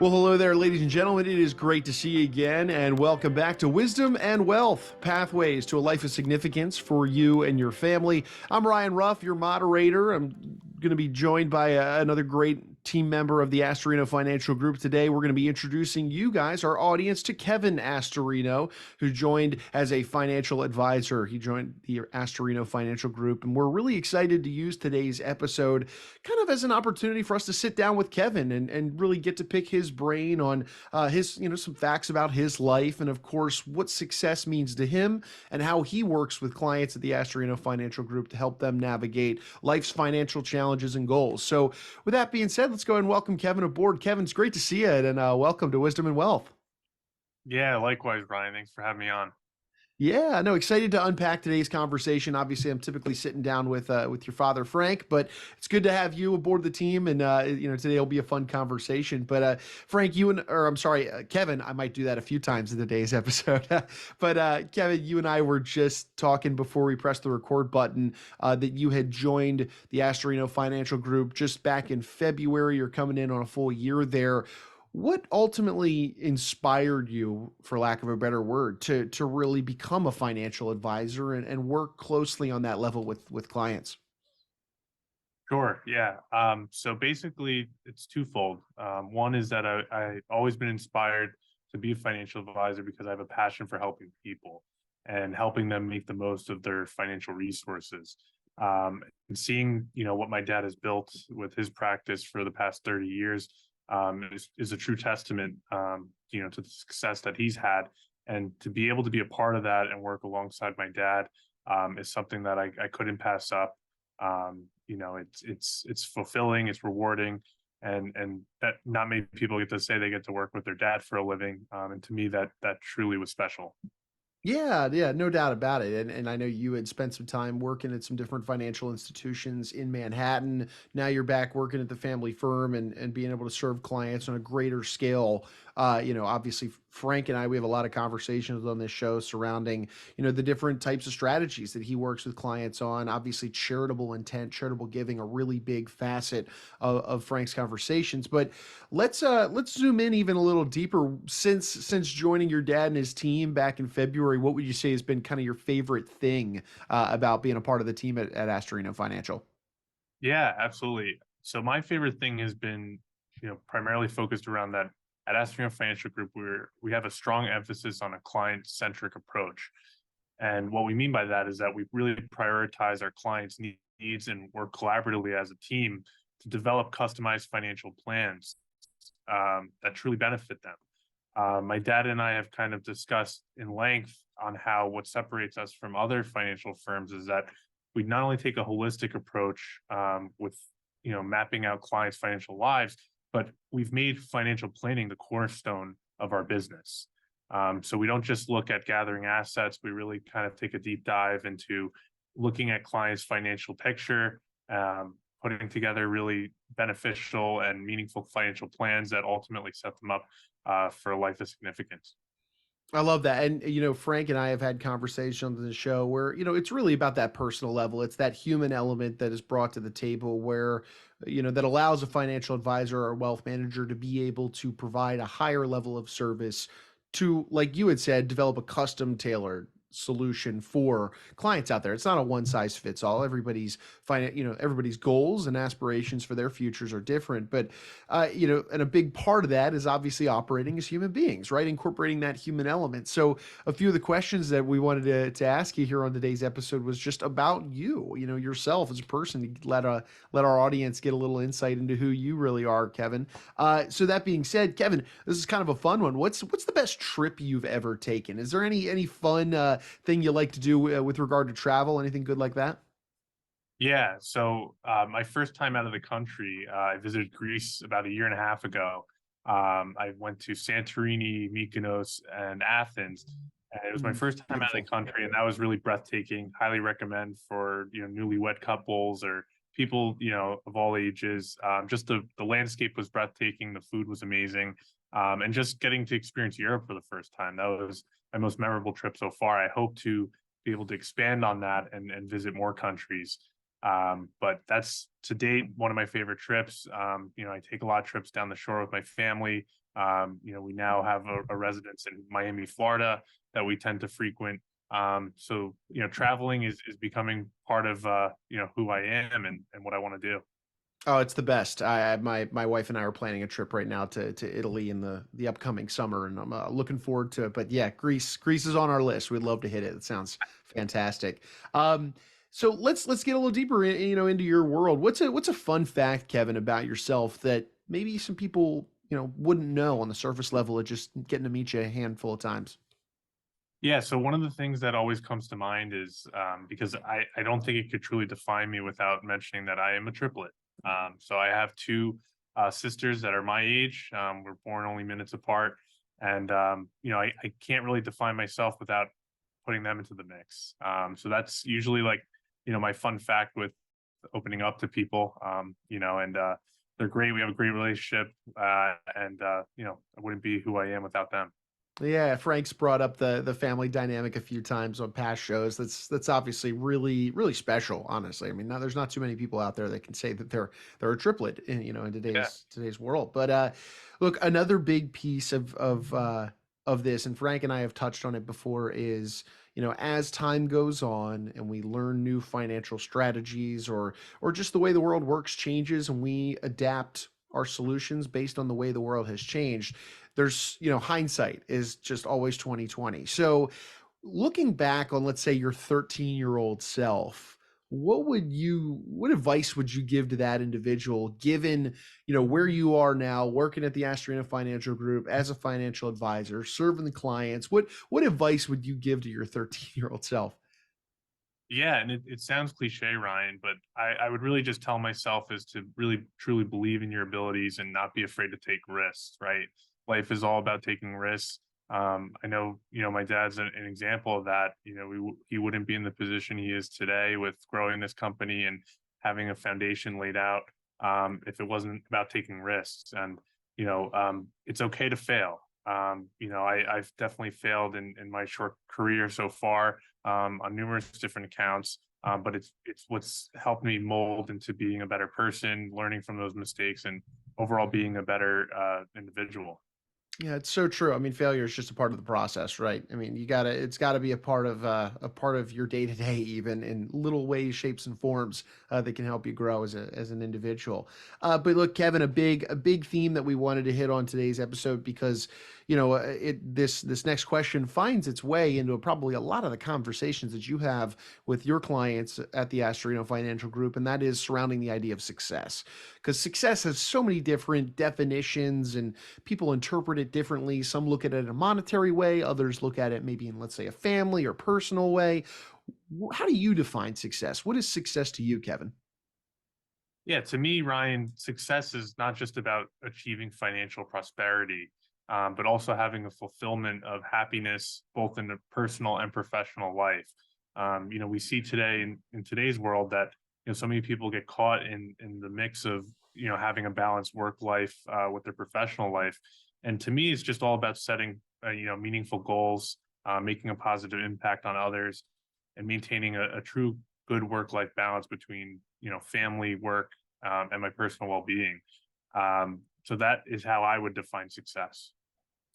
Well, hello there, ladies and gentlemen. It is great to see you again, and welcome back to Wisdom and Wealth Pathways to a Life of Significance for you and your family. I'm Ryan Ruff, your moderator. I'm going to be joined by another great team member of the Astorino Financial Group today. We're going to be introducing you guys, our audience, to Kevin Astorino, who joined as a financial advisor. He joined the Astorino Financial Group, and we're really excited to use today's episode kind of as an opportunity for us to sit down with Kevin and really get to pick his brain on his, some facts about his life, and of course, what success means to him and how he works with clients at the Astorino Financial Group to help them navigate life's financial challenges and goals. So with that being said, let's go ahead and welcome Kevin aboard. Kevin, it's great to see you, and welcome to Wisdom and Wealth. Yeah, likewise, Ryan. Thanks for having me on. Yeah, no, excited to unpack today's conversation. Obviously, I'm typically sitting down with your father, Frank, but it's good to have you aboard the team. And today will be a fun conversation. But Frank, Kevin, I might do that a few times in today's episode. But Kevin, you and I were just talking before we pressed the record button that you had joined the Astorino Financial Group just back in February. You're coming in on a full year there. What ultimately inspired you, for lack of a better word, to really become a financial advisor and work closely on that level with clients? Sure. Yeah. So basically, it's twofold. One is that I've always been inspired to be a financial advisor because I have a passion for helping people and helping them make the most of their financial resources. And seeing, what my dad has built with his practice for the past 30 years is a true testament, to the success that he's had. And to be able to be a part of that and work alongside my dad is something that I couldn't pass up. It's fulfilling, it's rewarding, and that not many people get to say they get to work with their dad for a living. And to me, that truly was special. Yeah, no doubt about it. And I know you had spent some time working at some different financial institutions in Manhattan. Now you're back working at the family firm and being able to serve clients on a greater scale. Obviously Frank and I, we have a lot of conversations on this show surrounding, the different types of strategies that he works with clients on. Obviously, charitable intent, charitable giving, a really big facet of Frank's conversations. But let's zoom in even a little deeper. Since joining your dad and his team back in February, what would you say has been kind of your favorite thing about being a part of the team at Astorino Financial? Yeah, absolutely. So my favorite thing has been, primarily focused around that. At Astorino Financial Group, we have a strong emphasis on a client-centric approach. And what we mean by that is that we really prioritize our clients' needs and work collaboratively as a team to develop customized financial plans that truly benefit them. My dad and I have kind of discussed in length on how what separates us from other financial firms is that we not only take a holistic approach with mapping out clients' financial lives, but we've made financial planning the cornerstone of our business. So we don't just look at gathering assets. We really kind of take a deep dive into looking at clients' financial picture, putting together really beneficial and meaningful financial plans that ultimately set them up for a life of significance. I love that. And, Frank and I have had conversations on the show where, it's really about that personal level. It's that human element that is brought to the table where, that allows a financial advisor or wealth manager to be able to provide a higher level of service to, like you had said, develop a custom tailored solution for clients out there. It's not a one size fits all. Everybody's goals and aspirations for their futures are different, but and a big part of that is obviously operating as human beings, right? Incorporating that human element. So a few of the questions that we wanted to ask you here on today's episode was just about you, yourself as a person, to let our audience get a little insight into who you really are, Kevin. So that being said, Kevin, this is kind of a fun one. What's the best trip you've ever taken? Is there any fun thing you like to do with regard to travel? Anything good like that? Yeah. So my first time out of the country, I visited Greece about a year and a half ago. I went to Santorini, Mykonos, and Athens. And it was my first time out of Beautiful. the country, and that was really breathtaking. Highly recommend for newlywed couples or people of all ages. Just the landscape was breathtaking. The food was amazing, and just getting to experience Europe for the first time. That was my most memorable trip so far. I hope to be able to expand on that and visit more countries. But that's to date one of my favorite trips. I take a lot of trips down the shore with my family. We now have a residence in Miami, Florida that we tend to frequent. So traveling is becoming part of who I am and what I want to do. Oh, it's the best. My wife and I are planning a trip right now to Italy in the upcoming summer, and I'm looking forward to it. But yeah, Greece is on our list. We'd love to hit it. It sounds fantastic. Um, so let's get a little deeper, into your world. What's a fun fact, Kevin, about yourself that maybe some people wouldn't know on the surface level of just getting to meet you a handful of times? Yeah, so one of the things that always comes to mind is because I don't think it could truly define me without mentioning that I am a triplet. So I have two sisters that are my age. We're born only minutes apart. And, I can't really define myself without putting them into the mix. So that's usually like, my fun fact with opening up to people, and they're great. We have a great relationship. And I wouldn't be who I am without them. Yeah, Frank's brought up the family dynamic a few times on past shows. That's obviously really special. Honestly, I mean, there's not too many people out there that can say that they're a triplet in Yeah. today's world. But look, another big piece of this, and Frank and I have touched on it before, is as time goes on and we learn new financial strategies, or just the way the world works changes, and we adapt our solutions based on the way the world has changed. There's hindsight is just always 2020. So looking back on, let's say, your 13-year-old self, what advice would you give to that individual, given where you are now, working at the Astorino Financial Group as a financial advisor, serving the clients? What advice would you give to your 13-year-old self? Yeah, and it sounds cliche, Ryan, but I would really just tell myself is to really truly believe in your abilities and not be afraid to take risks, right? Life is all about taking risks. I know, my dad's an example of that. He wouldn't be in the position he is today with growing this company and having a foundation laid out if it wasn't about taking risks. And, it's okay to fail. I've definitely failed in my short career so far on numerous different accounts. But it's what's helped me mold into being a better person, learning from those mistakes, and overall being a better individual. Yeah, it's so true. I mean, failure is just a part of the process, right? I mean, it's gotta be a part of your day to day, even in little ways, shapes, and forms that can help you grow as an individual. But look, Kevin, a big theme that we wanted to hit on today's episode, because this next question finds its way into probably a lot of the conversations that you have with your clients at the Astorino Financial Group, and that is surrounding the idea of success, because success has so many different definitions and people interpret it differently. Some look at it in a monetary way, others look at it maybe in, let's say, a family or personal way. How do you define success? What is success to you, Kevin? Yeah, to me, Ryan, success is not just about achieving financial prosperity, but also having a fulfillment of happiness, both in the personal and professional life. We see today in today's world that so many people get caught in the mix of having a balanced work life with their professional life, and to me, it's just all about setting meaningful goals, making a positive impact on others, and maintaining a true good work life balance between family, work, and my personal well being. So that is how I would define success.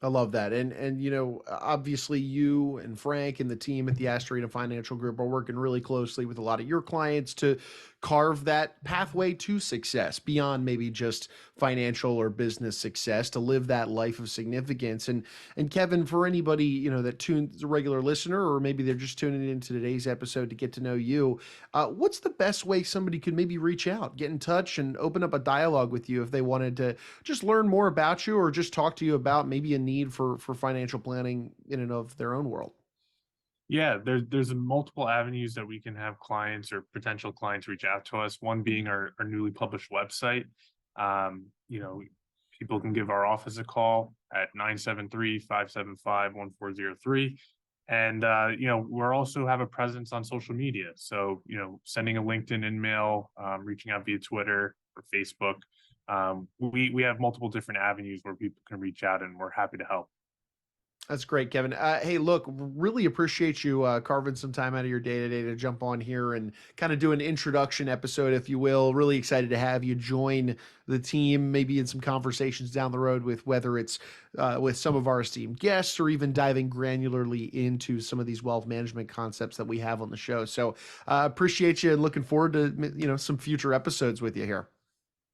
I love that. And obviously you and Frank and the team at the Astorina Financial Group are working really closely with a lot of your clients to carve that pathway to success beyond maybe just financial or business success, to live that life of significance. And Kevin, for anybody, that tunes a regular listener, or maybe they're just tuning into today's episode to get to know you, what's the best way somebody could maybe reach out, get in touch, and open up a dialogue with you if they wanted to just learn more about you, or just talk to you about maybe a need for financial planning in and of their own world? Yeah, there's multiple avenues that we can have clients or potential clients reach out to us. One being our newly published website. People can give our office a call at 973-575-1403. And we're also have a presence on social media. So, sending a LinkedIn email, reaching out via Twitter or Facebook. We have multiple different avenues where people can reach out, and we're happy to help. That's great, Kevin. Hey, look, really appreciate you carving some time out of your day today to jump on here and kind of do an introduction episode, if you will. Really excited to have you join the team, maybe in some conversations down the road with whether it's with some of our esteemed guests or even diving granularly into some of these wealth management concepts that we have on the show. So appreciate you and looking forward to some future episodes with you here.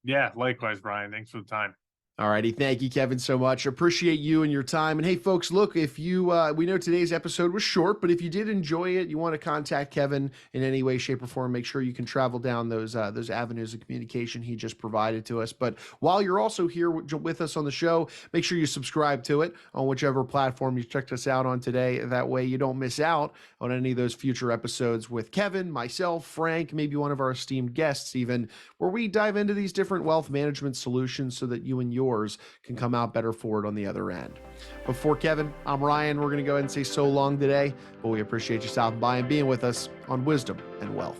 Yeah, likewise, Brian. Thanks for the time. All righty. Thank you, Kevin, so much. Appreciate you and your time. And hey, folks, look, if you, we know today's episode was short, but if you did enjoy it, you want to contact Kevin in any way, shape, or form, make sure you can travel down those avenues of communication he just provided to us. But while you're also here with us on the show, make sure you subscribe to it on whichever platform you checked us out on today. That way you don't miss out on any of those future episodes with Kevin, myself, Frank, maybe one of our esteemed guests, even, where we dive into these different wealth management solutions so that you and yours can come out better for it on the other end. But for Kevin, I'm Ryan. We're going to go ahead and say so long today, but we appreciate you stopping by and being with us on Wisdom and Wealth.